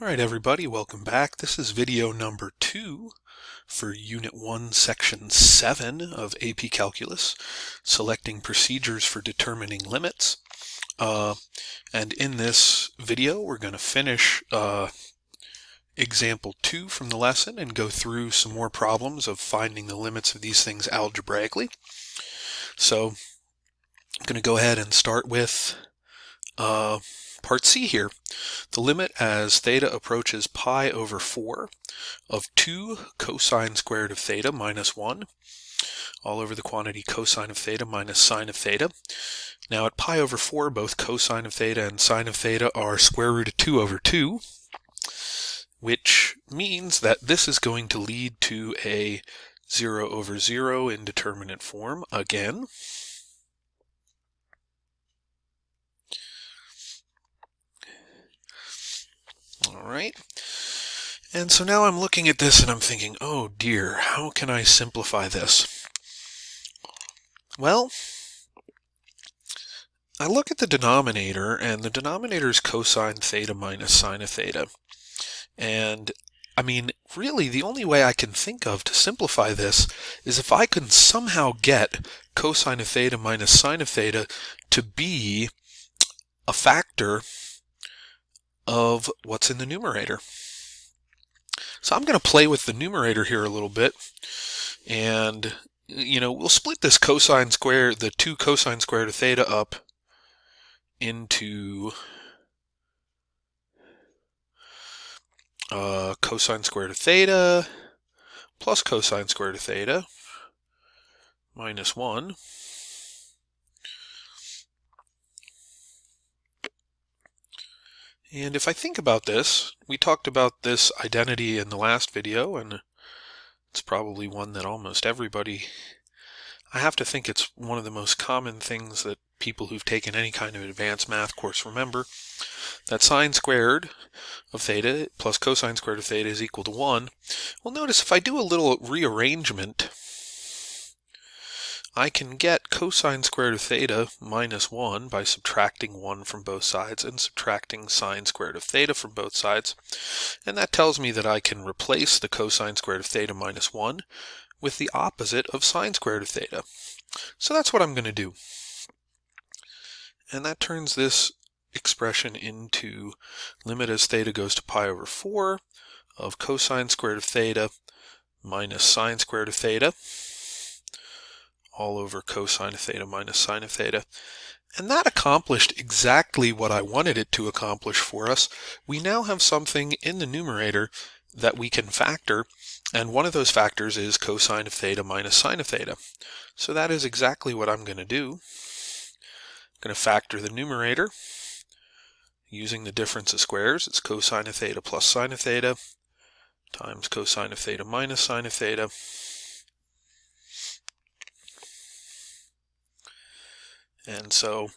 Alright everybody, welcome back. This is video number 2 for Unit 1, Section 7 of AP Calculus, selecting procedures for determining limits. And in this video we're going to finish example 2 from the lesson and go through some more problems of finding the limits of these things algebraically. So I'm going to go ahead and start with Part C here. The limit as theta approaches pi over 4 of 2 cosine squared of theta minus 1 all over the quantity cosine of theta minus sine of theta. Now at pi over 4, both cosine of theta and sine of theta are square root of 2 over 2, which means that this is going to lead to a 0 over 0 indeterminate form again. Alright, and so now I'm looking at this and I'm thinking, oh dear, how can I simplify this? Well, I look at the denominator, and the denominator is cosine theta minus sine of theta. And, I mean, really the only way I can think of to simplify this is if I can somehow get cosine of theta minus sine of theta to be a factor of what's in the numerator. So I'm going to play with the numerator here a little bit, and we'll split this cosine squared, the 2 cosine squared of theta up into cosine squared of theta plus cosine squared of theta minus 1. And if I think about this, we talked about this identity in the last video, and it's probably one that almost everybody, I have to think it's one of the most common things that people who've taken any kind of advanced math course remember, that sine squared of theta plus cosine squared of theta is equal to 1. Well, notice if I do a little rearrangement, I can get cosine squared of theta minus 1 by subtracting 1 from both sides and subtracting sine squared of theta from both sides. And that tells me that I can replace the cosine squared of theta minus 1 with the opposite of sine squared of theta. So that's what I'm going to do. And that turns this expression into limit as theta goes to pi over 4 of cosine squared of theta minus sine squared of theta all over cosine of theta minus sine of theta. And that accomplished exactly what I wanted it to accomplish for us. We now have something in the numerator that we can factor, and one of those factors is cosine of theta minus sine of theta. So that is exactly what I'm going to do. I'm going to factor the numerator using the difference of squares. It's cosine of theta plus sine of theta times cosine of theta minus sine of theta. And so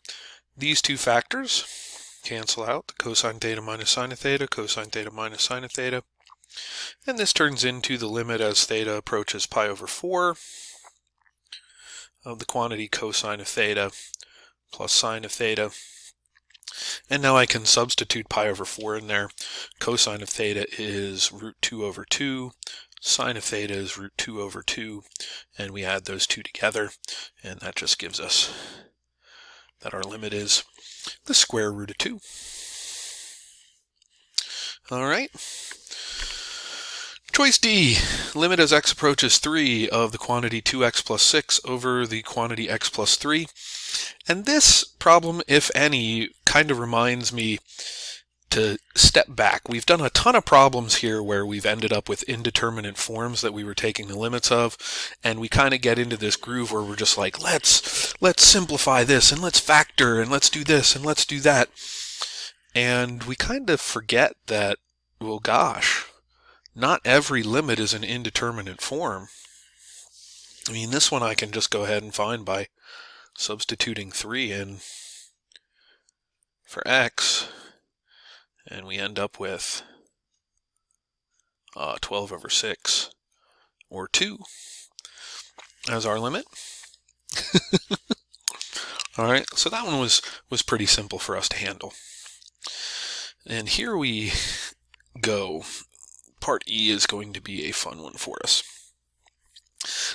these two factors cancel out, the cosine theta minus sine of theta, cosine theta minus sine of theta. And this turns into the limit as theta approaches pi over 4 of the quantity cosine of theta plus sine of theta. And now I can substitute pi over 4 in there. Cosine of theta is root 2 over 2. Sine of theta is root 2 over 2. And we add those two together, and that just gives us that our limit is the square root of 2. All right. Choice D, limit as x approaches 3 of the quantity 2x plus 6 over the quantity x plus 3. And this problem, if any, kind of reminds me to step back. We've done a ton of problems here where we've ended up with indeterminate forms that we were taking the limits of, and we kind of get into this groove where we're just like, let's simplify this, and let's factor, and let's do this, and let's do that. And we kind of forget that, well gosh, not every limit is an indeterminate form. I mean, this one I can just go ahead and find by substituting 3 in for x, and we end up with 12 over 6, or 2, as our limit. All right, so that one was pretty simple for us to handle. And here we go. Part E is going to be a fun one for us.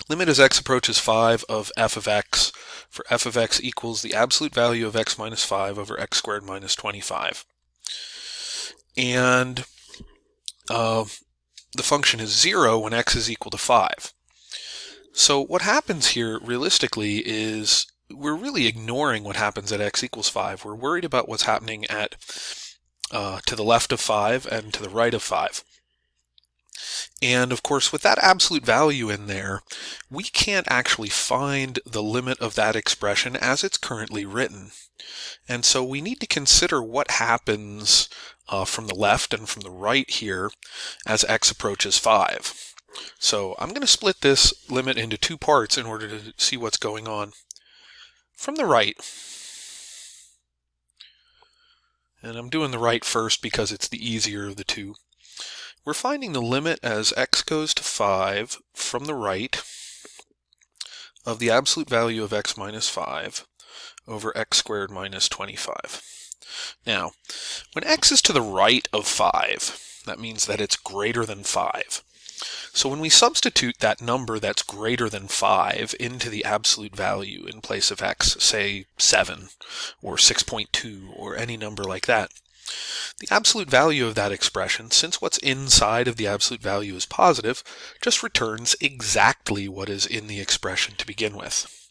Limit as x approaches 5 of f of x for f of x equals the absolute value of x minus 5 over x squared minus 25. And the function is 0 when x is equal to 5. So what happens here realistically is we're really ignoring what happens at x equals 5. We're worried about what's happening at to the left of 5 and to the right of 5. And of course, with that absolute value in there, we can't actually find the limit of that expression as it's currently written. And so we need to consider what happens from the left and from the right here as x approaches 5. So I'm going to split this limit into two parts in order to see what's going on. From the right, and I'm doing the right first because it's the easier of the two, we're finding the limit as x goes to 5 from the right of the absolute value of x minus 5 over x squared minus 25. Now, when x is to the right of 5, that means that it's greater than 5. So when we substitute that number that's greater than 5 into the absolute value in place of x, say 7 or 6.2 or any number like that, the absolute value of that expression, since what's inside of the absolute value is positive, just returns exactly what is in the expression to begin with.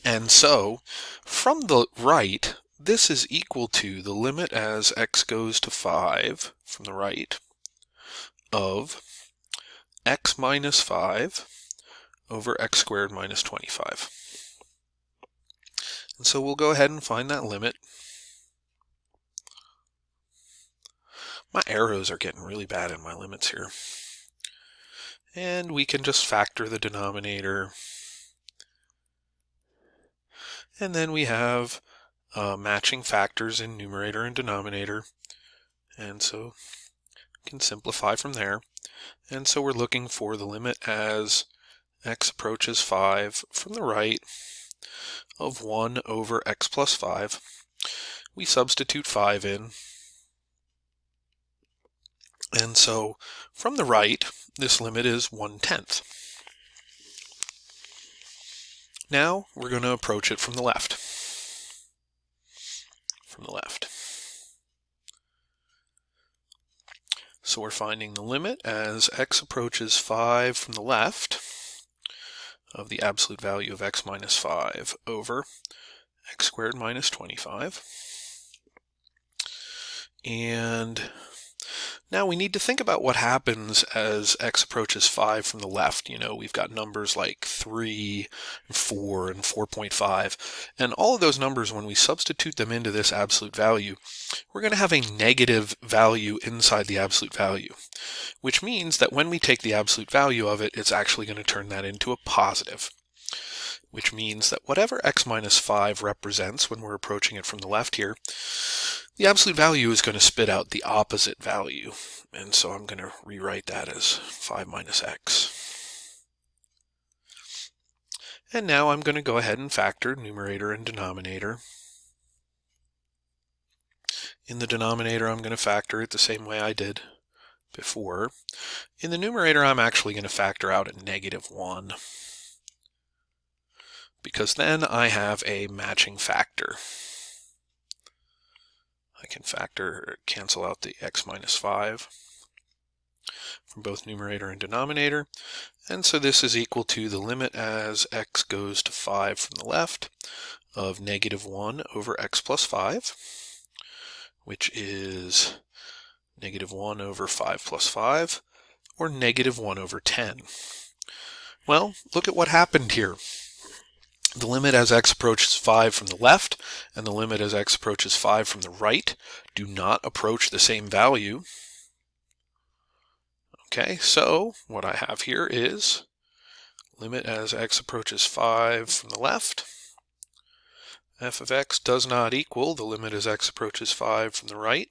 And so, from the right, this is equal to the limit as x goes to 5 from the right of x minus 5 over x squared minus 25. And so we'll go ahead and find that limit. My arrows are getting really bad in my limits here. And we can just factor the denominator. And then we have matching factors in numerator and denominator. And so we can simplify from there. And so we're looking for the limit as x approaches 5 from the right of 1 over x plus 5. We substitute 5 in. And so from the right, this limit is 1/10. Now we're going to approach it from the left. So we're finding the limit as x approaches 5 from the left of the absolute value of x minus 5 over x squared minus 25. And now we need to think about what happens as x approaches 5 from the left. You know, we've got numbers like 3, 4, and 4.5. And all of those numbers, when we substitute them into this absolute value, we're going to have a negative value inside the absolute value, which means that when we take the absolute value of it, it's actually going to turn that into a positive, which means that whatever x minus 5 represents when we're approaching it from the left here, the absolute value is going to spit out the opposite value. And so I'm going to rewrite that as 5 minus x. And now I'm going to go ahead and factor numerator and denominator. In the denominator, I'm going to factor it the same way I did before. In the numerator, I'm actually going to factor out a negative 1, because then I have a matching factor. I can cancel out the x minus 5 from both numerator and denominator. And so this is equal to the limit as x goes to 5 from the left of negative 1 over x plus 5, which is negative 1 over 5 plus 5, or negative 1 over 10. Well, look at what happened here. The limit as x approaches 5 from the left and the limit as x approaches 5 from the right do not approach the same value. Okay, so what I have here is limit as x approaches 5 from the left. F of x does not equal the limit as x approaches 5 from the right.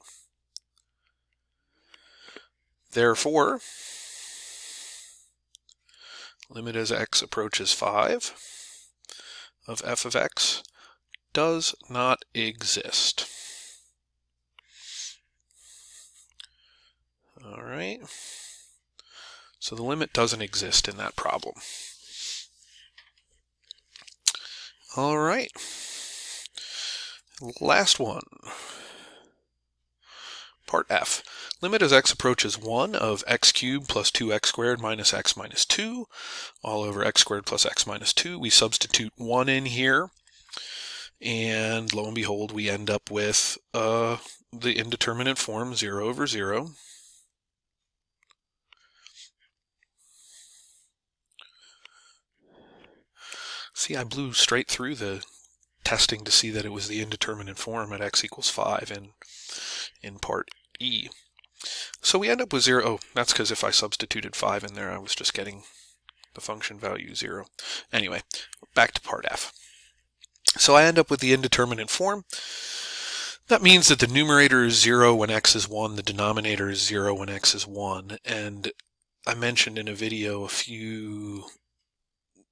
Therefore, limit as x approaches 5 of f of x does not exist. All right. So the limit doesn't exist in that problem. All right. Last one. Part F. Limit as x approaches 1 of x cubed plus 2x squared minus x minus 2 all over x squared plus x minus 2. We substitute 1 in here, and lo and behold, we end up with the indeterminate form 0 over 0. See, I blew straight through the testing to see that it was the indeterminate form at x equals 5 in part E. So we end up with 0. Oh, that's because if I substituted 5 in there, I was just getting the function value 0. Anyway, back to part F. So I end up with the indeterminate form. That means that the numerator is 0 when x is 1, the denominator is 0 when x is 1. And I mentioned in a video a few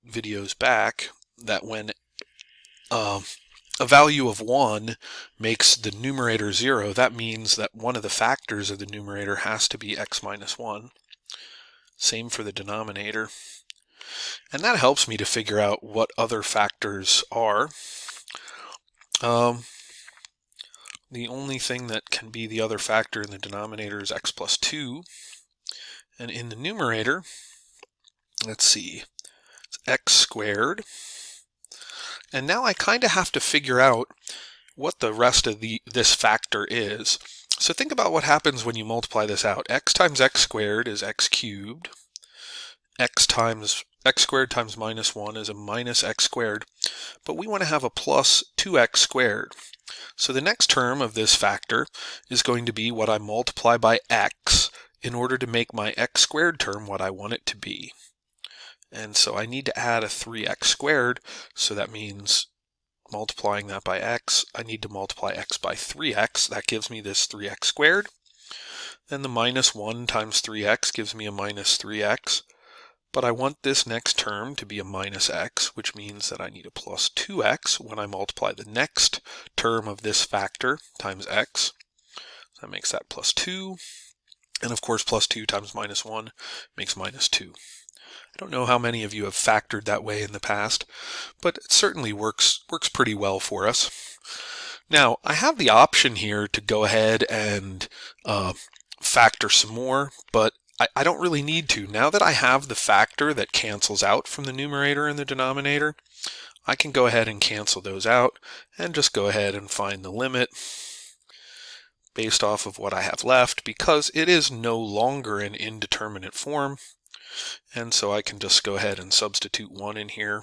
videos back that when a value of 1 makes the numerator 0, that means that one of the factors of the numerator has to be x minus 1. Same for the denominator. And that helps me to figure out what other factors are. The only thing that can be the other factor in the denominator is x plus 2. And in the numerator, let's see, it's x squared. And now I kind of have to figure out what the rest of this factor is. So think about what happens when you multiply this out. X times x squared is x cubed. X squared times minus 1 is a minus x squared. But we want to have a plus 2x squared. So the next term of this factor is going to be what I multiply by x in order to make my x squared term what I want it to be. And so I need to add a 3x squared, so that means multiplying that by x, I need to multiply x by 3x. That gives me this 3x squared. Then the minus 1 times 3x gives me a minus 3x. But I want this next term to be a minus x, which means that I need a plus 2x when I multiply the next term of this factor times x. So that makes that plus 2. And of course, plus 2 times minus 1 makes minus 2. I don't know how many of you have factored that way in the past, but it certainly works pretty well for us. Now, I have the option here to go ahead and factor some more, but I don't really need to. Now that I have the factor that cancels out from the numerator and the denominator, I can go ahead and cancel those out and just go ahead and find the limit based off of what I have left, because it is no longer an indeterminate form. And so I can just go ahead and substitute 1 in here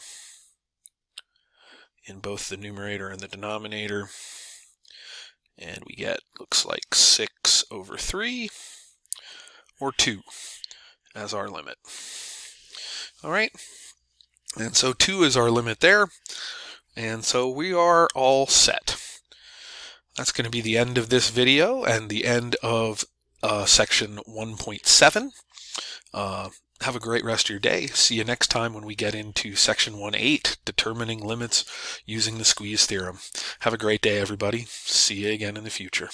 in both the numerator and the denominator. And we get, looks like 6 over 3 or 2 as our limit. All right. And so 2 is our limit there. And so we are all set. That's going to be the end of this video and the end of section 1.7. Have a great rest of your day. See you next time when we get into section 1.8, determining limits using the squeeze theorem. Have a great day, everybody. See you again in the future.